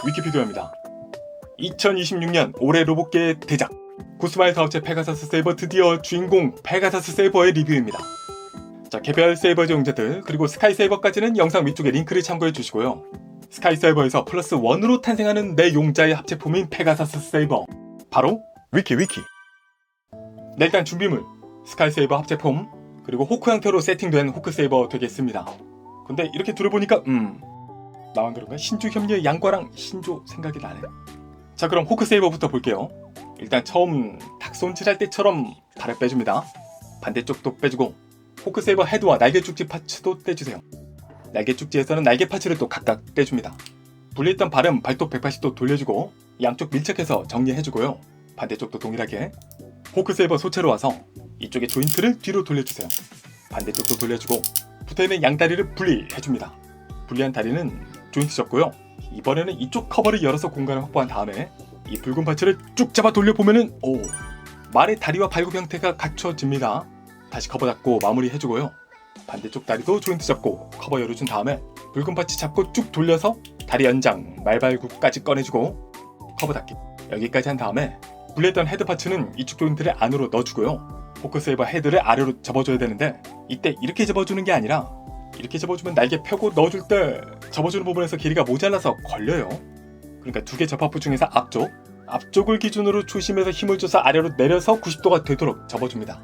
위키피디아입니다. 2026년 올해 로봇계의 대작 구스마일 사업체 페가사스 세이버 드디어 주인공 페가사스 세이버의 리뷰입니다. 자, 개별 세이버 제공자들 그리고 스카이 세이버까지는 영상 위쪽에 링크를 참고해 주시고요. 스카이 세이버에서 플러스 1으로 탄생하는 내 용자의 합체품인 페가사스 세이버, 바로 위키. 네, 일단 준비물 스카이 세이버 합체품 그리고 호크 형태로 세팅된 호크 세이버 되겠습니다. 근데 이렇게 들어보니까 나만 그런가? 신주 협녀의 양과랑 신조 생각이 나네. 자, 그럼 호크 세이버부터 볼게요. 일단 처음 닭손질할 때처럼 발을 빼줍니다. 반대쪽도 빼주고 호크 세이버 헤드와 날개 쪽지 파츠도 떼주세요. 날개 쪽지에서는 날개 파츠를 또 각각 떼줍니다. 분리했던 발은 발톱 180도 돌려주고 양쪽 밀착해서 정리해주고요. 반대쪽도 동일하게 호크 세이버 소체로 와서 이쪽에 조인트를 뒤로 돌려주세요. 반대쪽도 돌려주고 붙어있는 양다리를 분리해줍니다. 분리한 다리는 조인트 접고요. 이번에는 이쪽 커버를 열어서 공간을 확보한 다음에 이 붉은 파츠를 쭉 잡아 돌려보면은 말의 다리와 발굽 형태가 갖춰집니다. 다시 커버 잡고 마무리해주고요. 반대쪽 다리도 조인트 잡고 커버 열어준 다음에 붉은 파츠 잡고 쭉 돌려서 다리 연장, 말발굽까지 꺼내주고 커버 닫기. 여기까지 한 다음에 분리했던 헤드 파츠는 이쪽 조인트를 안으로 넣어주고요. 호크 세이버 헤드를 아래로 접어줘야 되는데 이때 이렇게 접어주는 게 아니라 이렇게 접어주면 날개 펴고 넣어줄 때 접어주는 부분에서 길이가 모자라서 걸려요. 그러니까 두 개 접합부 중에서 앞쪽을 기준으로 조심해서 힘을 줘서 아래로 내려서 90도가 되도록 접어줍니다.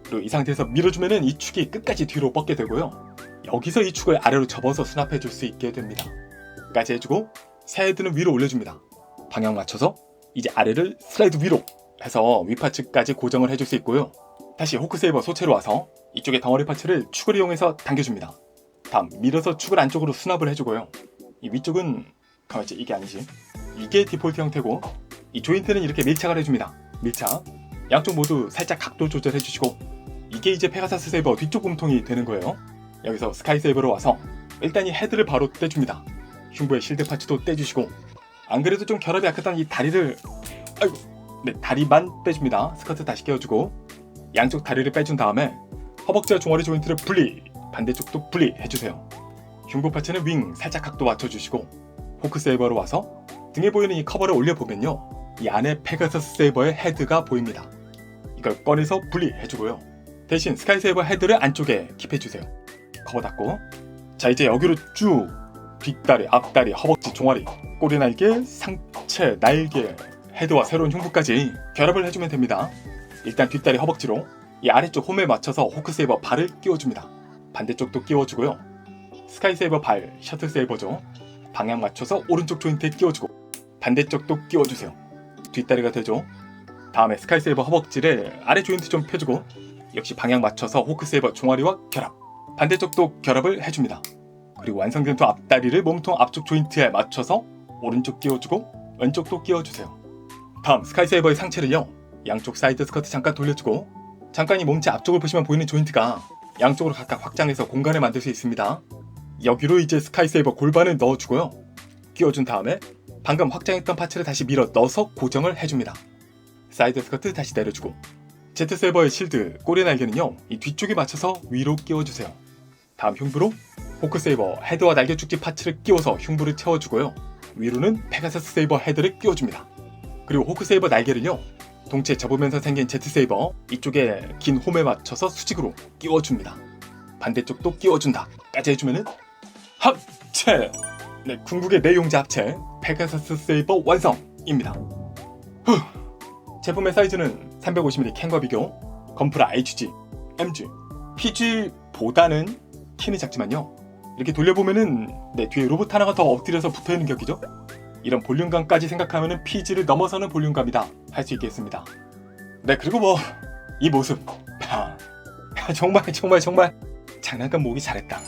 그리고 이 상태에서 밀어주면은 이 축이 끝까지 뒤로 뻗게 되고요. 여기서 이 축을 아래로 접어서 수납해 줄 수 있게 됩니다. 여기까지 해주고 새 헤드는 위로 올려줍니다. 방향 맞춰서 이제 아래를 슬라이드 위로 해서 윗파츠까지 고정을 해줄 수 있고요. 다시 호크 세이버 소체로 와서 이쪽에 덩어리 파츠를 축을 이용해서 당겨줍니다. 다음 밀어서 축을 안쪽으로 수납을 해주고요. 이 위쪽은 가만있지, 이게 아니지. 이게 디폴트 형태고 이 조인트는 이렇게 밀착을 해줍니다. 밀착. 양쪽 모두 살짝 각도 조절해주시고 이게 이제 페가사스 세이버 뒤쪽 몸통이 되는 거예요. 여기서 스카이 세이버로 와서 일단 이 헤드를 바로 떼줍니다. 흉부의 실드 파츠도 떼주시고 안 그래도 좀 결합이 약했던 이 다리를 다리만 빼줍니다. 스커트 다시 끼워주고 양쪽 다리를 빼준 다음에 허벅지와 종아리 조인트를 분리, 반대쪽도 분리해주세요. 흉부 파츠는 윙 살짝 각도 맞춰주시고 호크 세이버로 와서 등에 보이는 이 커버를 올려보면요. 이 안에 페가사스 세이버의 헤드가 보입니다. 이걸 꺼내서 분리해주고요. 대신 스카이 세이버 헤드를 안쪽에 킵해주세요. 커버 닫고 자, 이제 여기로 쭉 뒷다리, 앞다리, 허벅지, 종아리, 꼬리 날개, 상체, 날개, 헤드와 새로운 흉부까지 결합을 해주면 됩니다. 일단 뒷다리 허벅지로 이 아래쪽 홈에 맞춰서 호크 세이버 발을 끼워줍니다. 반대쪽도 끼워주고요. 스카이 세이버 발, 셔틀 세이버죠. 방향 맞춰서 오른쪽 조인트에 끼워주고 반대쪽도 끼워주세요. 뒷다리가 되죠. 다음에 스카이 세이버 허벅지를 아래 조인트 좀 펴주고 역시 방향 맞춰서 호크 세이버 종아리와 결합, 반대쪽도 결합을 해줍니다. 그리고 완성된 후 앞다리를 몸통 앞쪽 조인트에 맞춰서 오른쪽 끼워주고 왼쪽도 끼워주세요. 다음 스카이 세이버의 상체를요. 양쪽 사이드 스커트 잠깐 돌려주고 잠깐 이 몸체 앞쪽을 보시면 보이는 조인트가 양쪽으로 각각 확장해서 공간을 만들 수 있습니다. 여기로 이제 스카이 세이버 골반을 넣어주고요. 끼워준 다음에 방금 확장했던 파츠를 다시 밀어 넣어서 고정을 해줍니다. 사이드 스커트 다시 내려주고 제트 세이버의 실드, 꼬리 날개는요. 이 뒤쪽에 맞춰서 위로 끼워주세요. 다음 흉부로 호크 세이버 헤드와 날개 축지 파츠를 끼워서 흉부를 채워주고요. 위로는 페가사스 세이버 헤드를 끼워줍니다. 그리고 호크 세이버 날개를요. 동체 접으면서 생긴 제트 세이버 이쪽에 긴 홈에 맞춰서 수직으로 끼워줍니다. 반대쪽도 끼워준다 까지 해주면은 합체! 네, 궁극의 내용자 합체 페가사스 세이버 완성입니다. 제품의 사이즈는 350mm 캔과 비교 건프라 HG, MG, PG보다는 키는 작지만요. 이렇게 돌려보면은 뒤에 로봇 하나가 더 엎드려서 붙어있는 격이죠. 이런 볼륨감까지 생각하면은 PG를 넘어서는 볼륨감이다 할 수 있겠습니다. 네, 그리고 이 모습 정말 장난감 모으기 잘했다.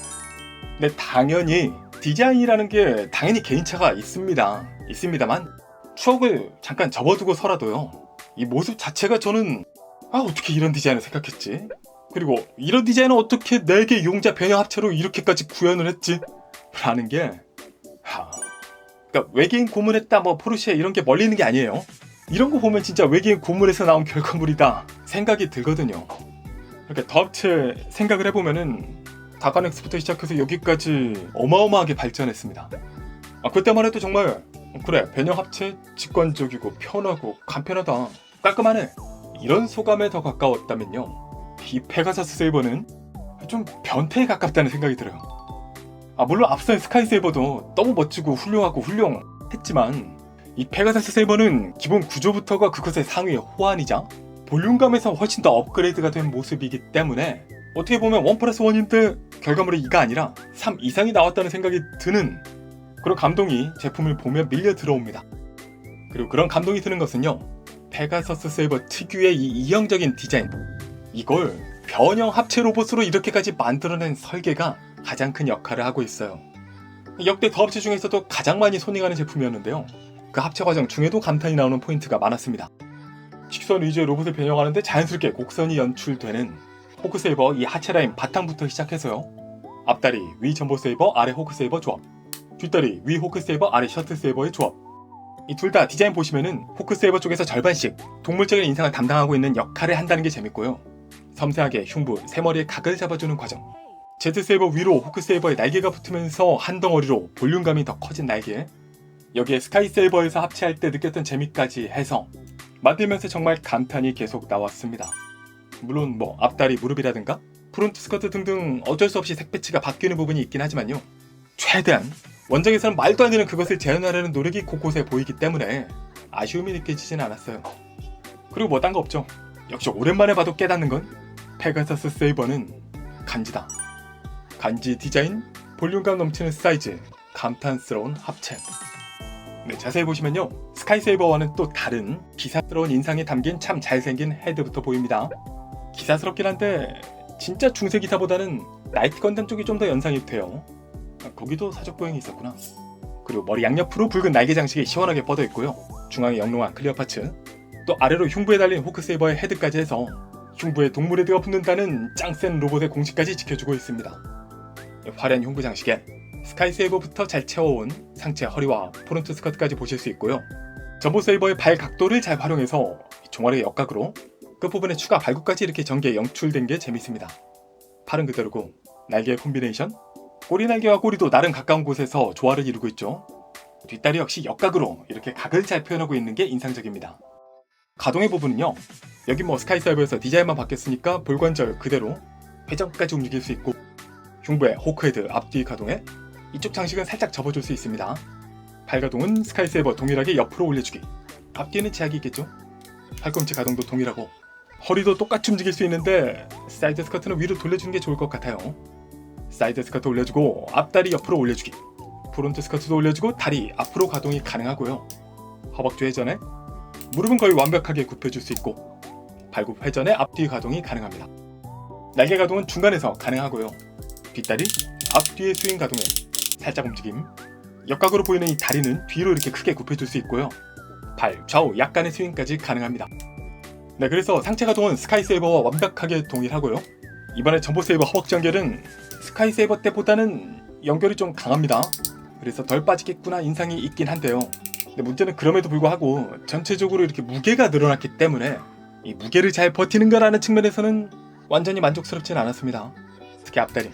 네, 당연히 디자인이라는 게 당연히 개인차가 있습니다만 추억을 잠깐 접어두고서라도요. 이 모습 자체가 저는 어떻게 이런 디자인을 생각했지? 그리고 이런 디자인은 어떻게 4개 용자 변형 합체로 이렇게까지 구현을 했지? 라는 게 그러니까 외계인 고문했다 포르쉐 이런 게 멀리 있는 게 아니에요. 이런 거 보면 진짜 외계인 고문에서 나온 결과물이다 생각이 들거든요. 그러니까 더 합체 생각을 해보면은 다가넥스부터 시작해서 여기까지 어마어마하게 발전했습니다. 그때만 해도 정말 그래, 변형 합체 직관적이고 편하고 간편하다, 깔끔하네, 이런 소감에 더 가까웠다면요, 이 페가사스 세이버는 좀 변태에 가깝다는 생각이 들어요. 물론 앞선 스카이 세이버도 너무 멋지고 훌륭하고 훌륭했지만 이 페가사스 세이버는 기본 구조부터가 그것의 상위의 호환이자 볼륨감에서 훨씬 더 업그레이드가 된 모습이기 때문에 어떻게 보면 1+1인데 결과물이 2가 아니라 3 이상이 나왔다는 생각이 드는 그런 감동이 제품을 보면 밀려 들어옵니다. 그리고 그런 감동이 드는 것은요, 페가서스 세이버 특유의 이 이형적인 디자인, 이걸 변형 합체 로봇으로 이렇게까지 만들어낸 설계가 가장 큰 역할을 하고 있어요. 역대 더 합체 중에서도 가장 많이 손익하는 제품이었는데요, 그 합체 과정 중에도 감탄이 나오는 포인트가 많았습니다. 직선 위주의 로봇을 변형하는데 자연스럽게 곡선이 연출되는 호크세이버 이 하체 라인 바탕부터 시작해서요, 앞다리 위 전보세이버 아래 호크세이버 조합, 뒷다리 위 호크세이버 아래 셔틀세이버의 조합, 이 둘 다 디자인 보시면은 호크세이버 쪽에서 절반씩 동물적인 인상을 담당하고 있는 역할을 한다는 게 재밌고요, 섬세하게 흉부, 새머리의 각을 잡아주는 과정, 제트세이버 위로 호크세이버의 날개가 붙으면서 한 덩어리로 볼륨감이 더 커진 날개, 여기에 스카이세이버에서 합체할 때 느꼈던 재미까지 해서 만들면서 정말 감탄이 계속 나왔습니다. 물론 앞다리 무릎이라든가 프론트 스커트 등등 어쩔 수 없이 색 배치가 바뀌는 부분이 있긴 하지만요, 최대한 원작에서는 말도 안 되는 그것을 재현하려는 노력이 곳곳에 보이기 때문에 아쉬움이 느껴지진 않았어요. 그리고 딴 거 없죠. 역시 오랜만에 봐도 깨닫는 건 페가서스 세이버는 간지다. 간지 디자인, 볼륨감 넘치는 사이즈, 감탄스러운 합체. 네, 자세히 보시면요, 스카이세이버와는 또 다른 기사스러운 인상이 담긴 참 잘생긴 헤드부터 보입니다. 기사스럽긴 한데 진짜 중세 기사보다는 라이트 건담 쪽이 좀 더 연상이 돼요. 거기도 사족 보행이 있었구나. 그리고 머리 양옆으로 붉은 날개 장식이 시원하게 뻗어 있고요, 중앙에 영롱한 클리어 파츠, 또 아래로 흉부에 달린 호크세이버의 헤드까지 해서 흉부에 동물 헤드가 붙는다는 짱센 로봇의 공식까지 지켜주고 있습니다. 화려한 흉부 장식에 스카이세이버부터 잘 채워온 상체, 허리와 프론트 스커트까지 보실 수 있고요, 전보세이버의 발 각도를 잘 활용해서 종아리 역각으로 끝부분에 추가 발굽까지 이렇게 전개 연출된 게 재밌습니다. 팔은 그대로고 날개의 콤비네이션, 꼬리 날개와 꼬리도 나름 가까운 곳에서 조화를 이루고 있죠. 뒷다리 역시 역각으로 이렇게 각을 잘 표현하고 있는 게 인상적입니다. 가동의 부분은요, 여기 스카이세이버에서 디자인만 바뀌었으니까 볼관절 그대로 회전까지 움직일 수 있고, 흉부에 호크헤드 앞뒤 가동에 이쪽 장식은 살짝 접어줄 수 있습니다. 발 가동은 스카이세이버 동일하게 옆으로 올려주기, 앞뒤에는 제약이 있겠죠. 팔꿈치 가동도 동일하고, 허리도 똑같이 움직일 수 있는데 사이드 스커트는 위로 돌려주는 게 좋을 것 같아요. 사이드 스커트 올려주고 앞다리 옆으로 올려주기, 프론트 스커트도 올려주고 다리 앞으로 가동이 가능하고요, 허벅지 회전에 무릎은 거의 완벽하게 굽혀줄 수 있고, 발굽 회전에 앞뒤 가동이 가능합니다. 날개 가동은 중간에서 가능하고요, 뒷다리 앞뒤의 스윙 가동에 살짝 움직임, 역각으로 보이는 이 다리는 뒤로 이렇게 크게 굽혀줄 수 있고요, 발 좌우 약간의 스윙까지 가능합니다. 네, 그래서 상체 가동은 스카이세이버와 완벽하게 동일하고요, 이번에 전보세이버 허벅지 연결은 스카이세이버 때보다는 연결이 좀 강합니다. 그래서 덜 빠지겠구나 인상이 있긴 한데요, 근데 문제는 그럼에도 불구하고 전체적으로 이렇게 무게가 늘어났기 때문에 이 무게를 잘 버티는가라는 측면에서는 완전히 만족스럽진 않았습니다. 특히 앞다리,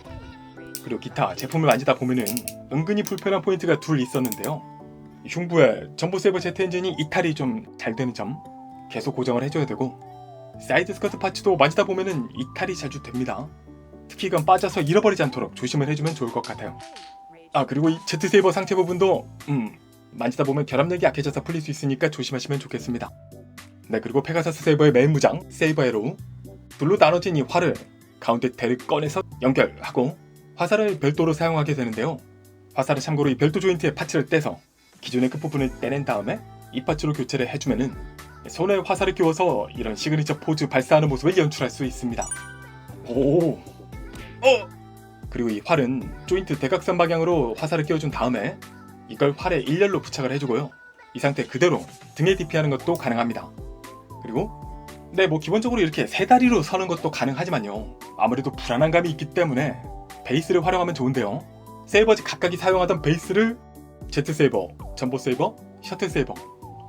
그리고 기타 제품을 만지다 보면은 은근히 불편한 포인트가 둘 있었는데요, 흉부에 전보세이버 제트 엔진이 이탈이 좀 잘 되는 점 계속 고정을 해줘야 되고, 사이드 스커트 파츠도 만지다 보면은 이탈이 자주 됩니다. 특히 이건 빠져서 잃어버리지 않도록 조심을 해주면 좋을 것 같아요. 그리고 이 제트세이버 상체 부분도 만지다 보면 결합력이 약해져서 풀릴 수 있으니까 조심하시면 좋겠습니다. 네, 그리고 페가사스 세이버의 메인 무장 세이버 에로우, 둘로 나눠진 이 활을 가운데 대를 꺼내서 연결하고 화살을 별도로 사용하게 되는데요, 화살은 참고로 이 별도 조인트의 파츠를 떼서 기존의 끝부분을 떼낸 다음에 이 파츠로 교체를 해주면은 손에 화살을 끼워서 이런 시그니처 포즈 발사하는 모습을 연출할 수 있습니다. 그리고 이 활은 조인트 대각선 방향으로 화살을 끼워준 다음에 이걸 활에 일렬로 부착을 해주고요, 이 상태 그대로 등에 DP하는 것도 가능합니다. 그리고 기본적으로 이렇게 세 다리로 서는 것도 가능하지만요, 아무래도 불안한 감이 있기 때문에 베이스를 활용하면 좋은데요, 세이버즈 각각이 사용하던 베이스를 제트세이버, 전보세이버, 셔틀세이버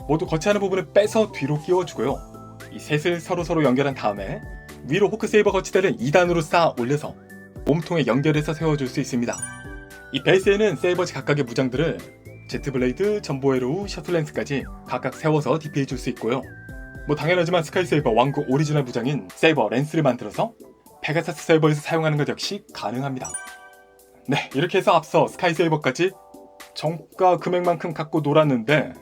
모두 거치하는 부분을 빼서 뒤로 끼워주고요, 이 셋을 서로 연결한 다음에 위로 호크세이버 거치대를 2단으로 쌓아 올려서 몸통에 연결해서 세워줄 수 있습니다. 이 베이스에는 세이버즈 각각의 무장들을 제트블레이드, 전보에로우, 셔틀랜스까지 각각 세워서 DP해줄 수 있고요. 뭐 당연하지만 스카이세이버 왕국 오리지널 부장인 세이버 랜스를 만들어서 페가사스 세이버에서 사용하는 것 역시 가능합니다. 네, 이렇게 해서 앞서 스카이세이버까지 정가 금액만큼 갖고 놀았는데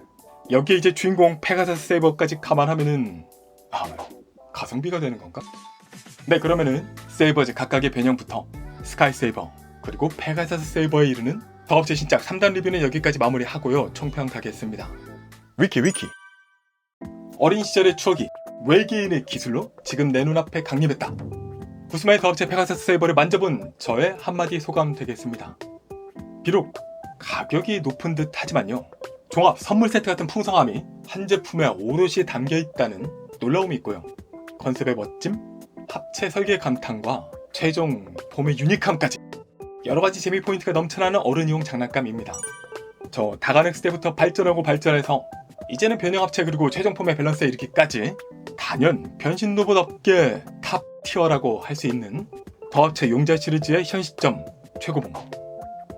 여기에 이제 주인공 페가사스 세이버까지 감안하면은 가성비가 되는 건가? 네, 그러면은 세이버즈 각각의 변형부터 스카이세이버 그리고 페가사스 세이버에 이르는 더업체 신작 3단 리뷰는 여기까지 마무리하고요. 총평 가겠습니다. 위키 어린 시절의 추억이 외계인의 기술로 지금 내 눈앞에 강림했다. 구스마의 더업체 페가사스 세이버를 만져본 저의 한마디 소감 되겠습니다. 비록 가격이 높은 듯 하지만요, 종합 선물 세트 같은 풍성함이 한 제품에 오롯이 담겨있다는 놀라움이 있고요. 컨셉의 멋짐, 합체 설계 감탄과 최종 폼의 유니크함까지 여러가지 재미 포인트가 넘쳐나는 어른이용 장난감입니다. 저 다가넥스 때부터 발전하고 발전해서 이제는 변형 합체 그리고 최종 폼의 밸런스에 이르기까지 단연 변신 로봇 업계 탑 티어라고 할 수 있는 더업체 용자 시리즈의 현 시점 최고봉.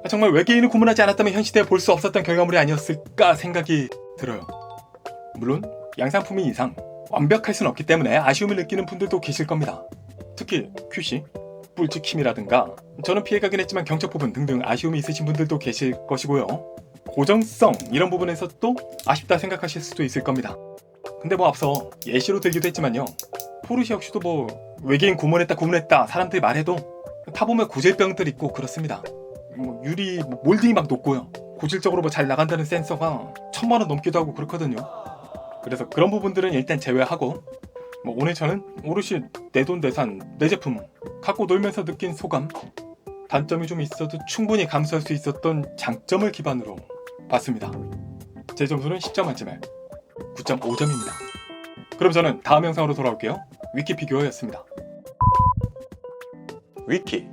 정말 외계인을 구분하지 않았다면 현 시대에 볼 수 없었던 결과물이 아니었을까 생각이 들어요. 물론 양상품인 이상 완벽할 순 없기 때문에 아쉬움을 느끼는 분들도 계실 겁니다. 특히 QC, 뿔찍힘이라든가 저는 피해가긴 했지만 경첩 부분 등등 아쉬움이 있으신 분들도 계실 것이고요. 고정성 이런 부분에서 또 아쉽다 생각하실 수도 있을 겁니다. 근데 뭐 앞서 예시로 들기도 했지만요, 포르쉐 역시도 뭐 외계인 구분했다 사람들이 말해도 타보면 고질병들 있고 그렇습니다. 뭐 유리 몰딩이 막 높고요, 고질적으로 뭐 잘 나간다는 센서가 1000만원 넘기도 하고 그렇거든요. 그래서 그런 부분들은 일단 제외하고 뭐 오늘 저는 오롯이 내 돈 내산 내 제품 갖고 놀면서 느낀 소감, 단점이 좀 있어도 충분히 감수할 수 있었던 장점을 기반으로 봤습니다. 제 점수는 10점 만점에 9.5점입니다. 그럼 저는 다음 영상으로 돌아올게요. 위키피규어였습니다. 위키